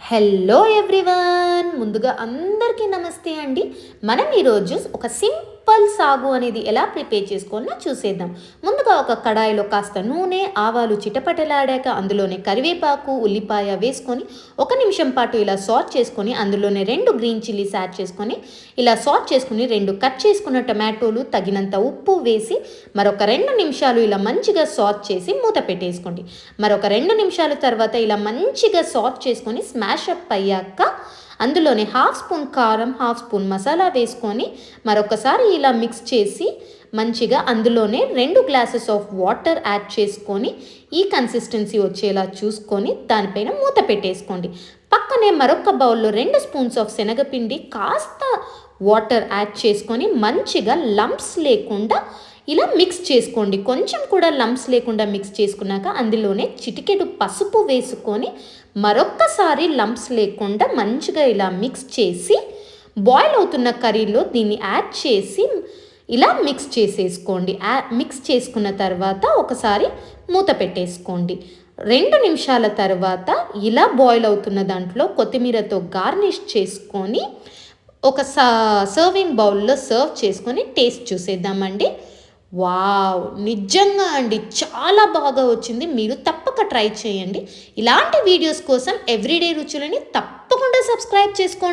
Hello everyone, ముందుగా అందరికీ నమస్తే అండి. మనం ఈరోజు ఒక సింపుల్ సాగు అనేది ఎలా ప్రిపేర్ చేసుకోవాలో చూసేద్దాం. ముందుగా ఒక కడాయిలో కాస్త నూనె, ఆవాలు చిటపటలాడాక అందులోనే కరివేపాకు, ఉల్లిపాయ వేసుకొని 1 నిమిషం పాటు ఇలా సాట్ చేసుకొని అందులోనే 2 గ్రీన్ చిల్లీస్ యాడ్ చేసుకొని ఇలా సాట్ చేసుకుని 2 కట్ చేసుకున్న టమాటోలు, తగినంత ఉప్పు వేసి మరొక 2 నిమిషాలు ఇలా మంచిగా సాట్ చేసి మూత పెట్టేసుకోండి. మరొక 2 నిమిషాల తర్వాత ఇలా మంచిగా సాట్ చేసుకొని స్మాష్ అప్ అయ్యాక అందులోనే 1/2 స్పూన్ కారం, 1/2 స్పూన్ మసాలా వేసుకొని మరొకసారి ఇలా మిక్స్ చేసి మంచిగా అందులోనే 2 గ్లాసెస్ ఆఫ్ వాటర్ యాడ్ చేసుకొని ఈ కన్సిస్టెన్సీ వచ్చేలా చూసుకొని దానిపైన మూత పెట్టేసుకోండి. పక్కనే మరొక బౌల్లో 2 స్పూన్స్ ఆఫ్ శనగపిండి, కాస్త వాటర్ యాడ్ చేసుకొని మంచిగా లంప్స్ లేకుండా ఇలా మిక్స్ చేసుకోండి. కొంచెం కూడా లంప్స్ లేకుండా మిక్స్ చేసుకున్నాక అందులోనే చిటికెడు పసుపు వేసుకొని మరొక్కసారి లంప్స్ లేకుండా మంచిగా ఇలా మిక్స్ చేసి బాయిల్ అవుతున్న కర్రీలో దీన్ని యాడ్ చేసి ఇలా మిక్స్ చేసేసుకోండి. మిక్స్ చేసుకున్న తర్వాత ఒకసారి మూత పెట్టేసుకోండి. 2 నిమిషాల తర్వాత ఇలా బాయిల్ అవుతున్న దాంట్లో కొత్తిమీరతో గార్నిష్ చేసుకొని ఒక సర్వింగ్ బౌల్లో సర్వ్ చేసుకొని టేస్ట్ చూసేద్దామండి. వావ్! నిజంగా అండి, చాలా బాగా వచ్చింది. మీరు తప్పక ట్రై చేయండి. ఇలాంటి వీడియోస్ కోసం ఎవ్రీడే రుచులని తప్పకుండా సబ్స్క్రైబ్ చేసుకోండి.